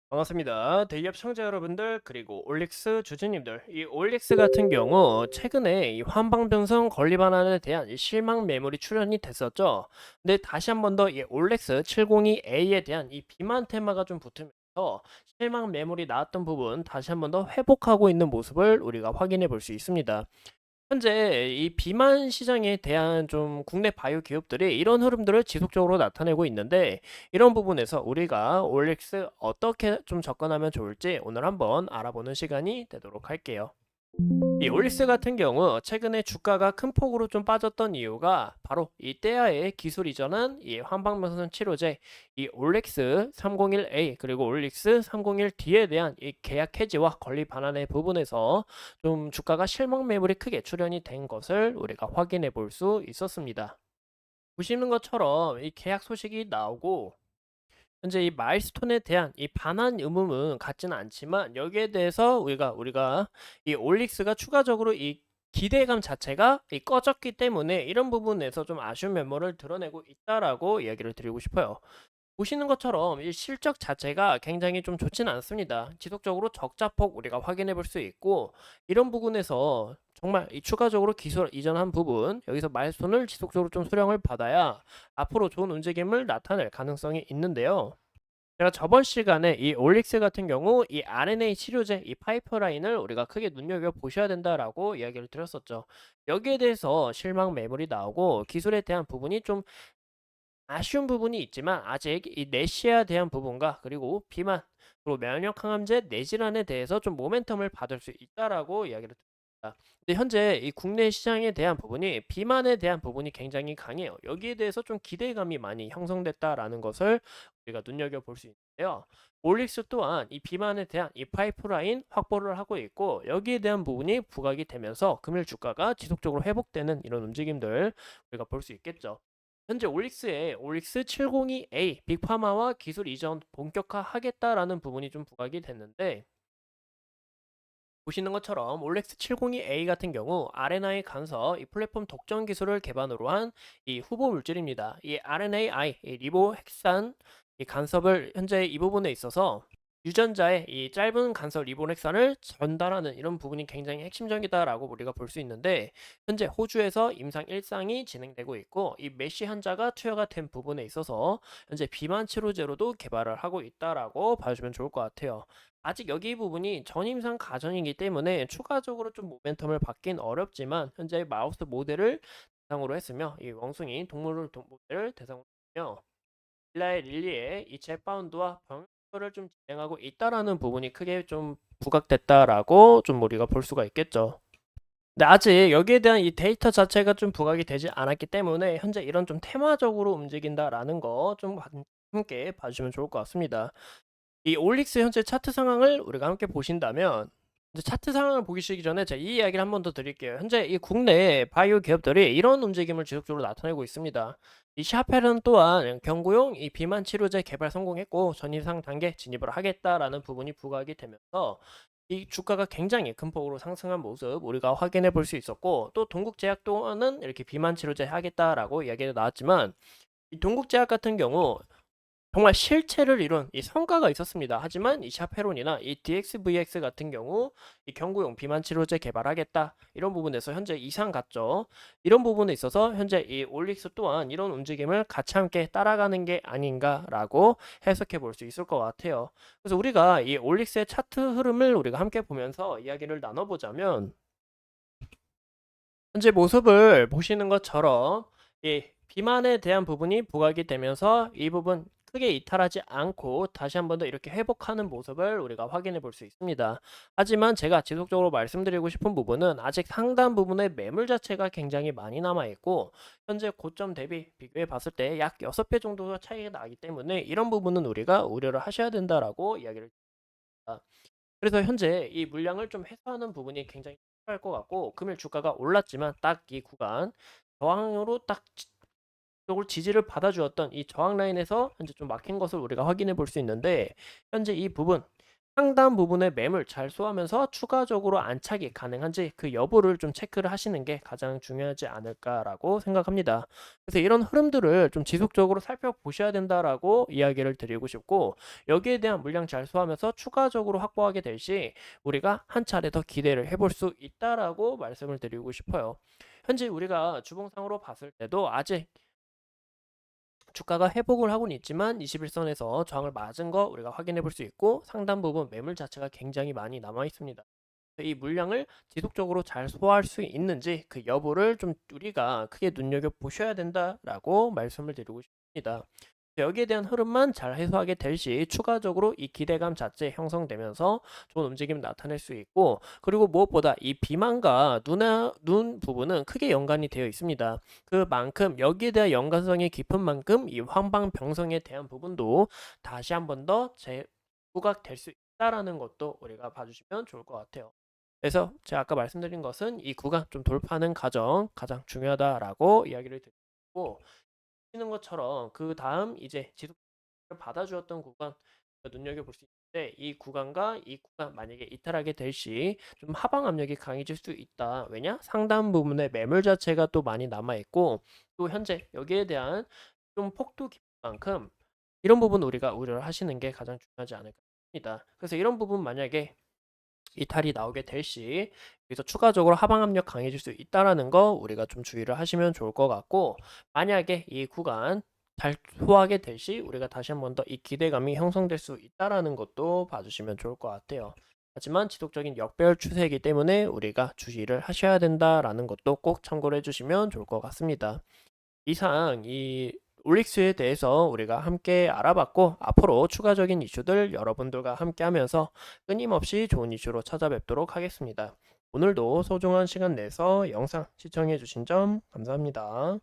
반갑습니다. 대기업 청자 여러분들 그리고 올릭스 주주님들 이 올릭스 같은 경우 최근에 이 환방변성 건리 반환에 대한 이 실망 매물이 출현이 됐었죠. 근데 다시 한 번 더 이 올릭스 702A에 대한 이 비만 테마가 좀 붙으면서 실망 매물이 나왔던 부분 다시 한 번 더 회복하고 있는 모습을 우리가 확인해 볼 수 있습니다. 현재 이 비만 시장에 대한 좀 국내 바이오 기업들이 이런 흐름들을 지속적으로 나타내고 있는데 이런 부분에서 우리가 OLX 어떻게 좀 접근하면 좋을지 오늘 한번 알아보는 시간이 되도록 할게요. 이 올릭스 같은 경우 최근에 주가가 큰 폭으로 좀 빠졌던 이유가 바로 이 떼아의 기술 이전한 이 환방변선 치료제 이 올릭스 301A 그리고 올릭스 301D에 대한 이 계약 해지와 권리 반환의 부분에서 좀 주가가 실망 매물이 크게 출현이 된 것을 우리가 확인해 볼 수 있었습니다. 보시는 것처럼 이 계약 소식이 나오고 현재 이 마일스톤에 대한 이 반환 의무는 같지는 않지만 여기에 대해서 우리가 이 올릭스가 추가적으로 이 기대감 자체가 이 꺼졌기 때문에 이런 부분에서 좀 아쉬운 면모를 드러내고 있다라고 이야기를 드리고 싶어요. 보시는 것처럼 이 실적 자체가 굉장히 좀 좋지는 않습니다. 지속적으로 적자폭 우리가 확인해 볼 수 있고 이런 부분에서 정말 이 추가적으로 기술 이전한 부분 여기서 마일스톤을 지속적으로 좀 수령을 받아야 앞으로 좋은 움직임을 나타낼 가능성이 있는데요. 제가 저번 시간에 이 올릭스 같은 경우 이 RNA 치료제 이 파이프라인을 우리가 크게 눈여겨 보셔야 된다라고 이야기를 드렸었죠. 여기에 대해서 실망 매물이 나오고 기술에 대한 부분이 좀 아쉬운 부분이 있지만 아직 이 내시에 대한 부분과 그리고 비만 그리고 면역 항암제 내질환에 대해서 좀 모멘텀을 받을 수 있다라고 이야기를 드립니다. 근데 현재 이 국내 시장에 대한 부분이 비만에 대한 부분이 굉장히 강해요. 여기에 대해서 좀 기대감이 많이 형성됐다라는 것을 우리가 눈여겨 볼 수 있는데요. 올릭스 또한 이 비만에 대한 이 파이프라인 확보를 하고 있고 여기에 대한 부분이 부각이 되면서 금일 주가가 지속적으로 회복되는 이런 움직임들 우리가 볼 수 있겠죠. 현재 올릭스의 올릭스 702A 빅파마와 기술 이전 본격화하겠다라는 부분이 좀 부각이 됐는데 보시는 것처럼 올릭스 702A 같은 경우 RNA 간서 이 플랫폼 독점 기술을 기반으로 한 이 후보 물질입니다. 이 RNAi 이 리보핵산 이 간섭을 현재 이 부분에 있어서 유전자의 이 짧은 간섭 리보핵산을 전달하는 이런 부분이 굉장히 핵심적이다라고 우리가 볼 수 있는데 현재 호주에서 임상 1상이 진행되고 있고 이 메시 환자가 투여가 된 부분에 있어서 현재 비만 치료제로도 개발을 하고 있다라고 봐주면 좋을 것 같아요. 아직 여기 부분이 전임상 가전이기 때문에 추가적으로 좀 모멘텀을 받긴 어렵지만 현재 마우스 모델을 대상으로 했으며 이 원숭이 모델을 대상으로 했으며 일라의 릴리의 이 잭바운드와 병역을 좀 진행하고 있다라는 부분이 크게 좀 부각됐다라고 좀 우리가 볼 수가 있겠죠. 근데 아직 여기에 대한 이 데이터 자체가 좀 부각이 되지 않았기 때문에 현재 이런 좀 테마적으로 움직인다라는 거 좀 함께 봐주시면 좋을 것 같습니다. 이 올릭스 현재 차트 상황을 우리가 함께 보신다면 이제 차트 상황을 보시기 전에 제가 이 이야기를 한 번 더 드릴게요. 현재 이 국내 바이오 기업들이 이런 움직임을 지속적으로 나타내고 있습니다. 이 샤펠은 또한 경구용 이 비만 치료제 개발 성공했고 전이상 단계 진입을 하겠다라는 부분이 부각이 되면서 이 주가가 굉장히 큰 폭으로 상승한 모습 우리가 확인해 볼 수 있었고 또 동국제약 또한은 이렇게 비만 치료제 하겠다라고 이야기가 나왔지만 이 동국제약 같은 경우 정말 실체를 이룬 이 성과가 있었습니다. 하지만 이 샤페론이나 이 DXVX 같은 경우 이 경구용 비만 치료제 개발하겠다 이런 부분에서 현재 이상 같죠. 이런 부분에 있어서 현재 이 올릭스 또한 이런 움직임을 같이 함께 따라가는 게 아닌가라고 해석해 볼 수 있을 것 같아요. 그래서 우리가 이 올릭스의 차트 흐름을 우리가 함께 보면서 이야기를 나눠보자면 현재 모습을 보시는 것처럼 이 비만에 대한 부분이 부각이 되면서 이 부분 크게 이탈하지 않고 다시 한 번 더 이렇게 회복하는 모습을 우리가 확인해 볼 수 있습니다. 하지만 제가 지속적으로 말씀드리고 싶은 부분은 아직 상당 부분의 매물 자체가 굉장히 많이 남아 있고 현재 고점 대비 비교해 봤을 때 약 6배 정도 차이가 나기 때문에 이런 부분은 우리가 우려를 하셔야 된다라고 이야기를 드립니다. 그래서 현재 이 물량을 좀 해소하는 부분이 굉장히 필요할 것 같고 금일 주가가 올랐지만 딱 이 구간 저항으로 딱 쪽으로 지지를 받아주었던 이 저항 라인에서 현재 좀 막힌 것을 우리가 확인해 볼 수 있는데 현재 이 부분 상단 부분의 매물 잘 소화하면서 추가적으로 안착이 가능한지 그 여부를 좀 체크를 하시는 게 가장 중요하지 않을까라고 생각합니다. 그래서 이런 흐름들을 좀 지속적으로 살펴보셔야 된다라고 이야기를 드리고 싶고, 여기에 대한 물량 잘 소화하면서 추가적으로 확보하게 될 시 우리가 한 차례 더 기대를 해볼 수 있다라고 말씀을 드리고 싶어요. 현재 우리가 주봉상으로 봤을 때도 아직 주가가 회복을 하고는 있지만 21선에서 저항을 맞은 거 우리가 확인해 볼 수 있고, 상단 부분 매물 자체가 굉장히 많이 남아 있습니다. 이 물량을 지속적으로 잘 소화할 수 있는지 그 여부를 좀 우리가 크게 눈여겨 보셔야 된다라고 말씀을 드리고 싶습니다. 여기에 대한 흐름만 잘 해소하게 될 시 추가적으로 이 기대감 자체 형성되면서 좋은 움직임을 나타낼 수 있고, 그리고 무엇보다 이 비만과 눈 부분은 크게 연관이 되어 있습니다. 그만큼 여기에 대한 연관성이 깊은 만큼 이 황방병성에 대한 부분도 다시 한번 더 재부각될 수 있다라는 것도 우리가 봐주시면 좋을 것 같아요. 그래서 제가 아까 말씀드린 것은 이 구간 좀 돌파하는 과정 가장 중요하다라고 이야기를 드리고, 하시는 것처럼 그 다음 이제 지속을 받아주었던 구간 눈여겨볼 수 있는데, 이 구간과 이 구간 만약에 이탈하게 될 시 좀 하방 압력이 강해질 수 있다. 왜냐? 상단 부분에 매물 자체가 또 많이 남아있고, 또 현재 여기에 대한 좀 폭도 깊은 만큼 이런 부분 우리가 우려를 하시는 게 가장 중요하지 않을까 싶습니다. 그래서 이런 부분 만약에 이탈이 나오게 될 시 여기서 추가적으로 하방 압력 강해질 수 있다라는 거 우리가 좀 주의를 하시면 좋을 것 같고, 만약에 이 구간 잘 소화하게 될 시 우리가 다시 한번 더 이 기대감이 형성될 수 있다라는 것도 봐주시면 좋을 것 같아요. 하지만 지속적인 역배열 추세이기 때문에 우리가 주의를 하셔야 된다라는 것도 꼭 참고를 해주시면 좋을 것 같습니다. 이상 이 올릭스에 대해서 우리가 함께 알아봤고, 앞으로 추가적인 이슈들 여러분들과 함께 하면서 끊임없이 좋은 이슈로 찾아뵙도록 하겠습니다. 오늘도 소중한 시간 내서 영상 시청해 주신 점 감사합니다.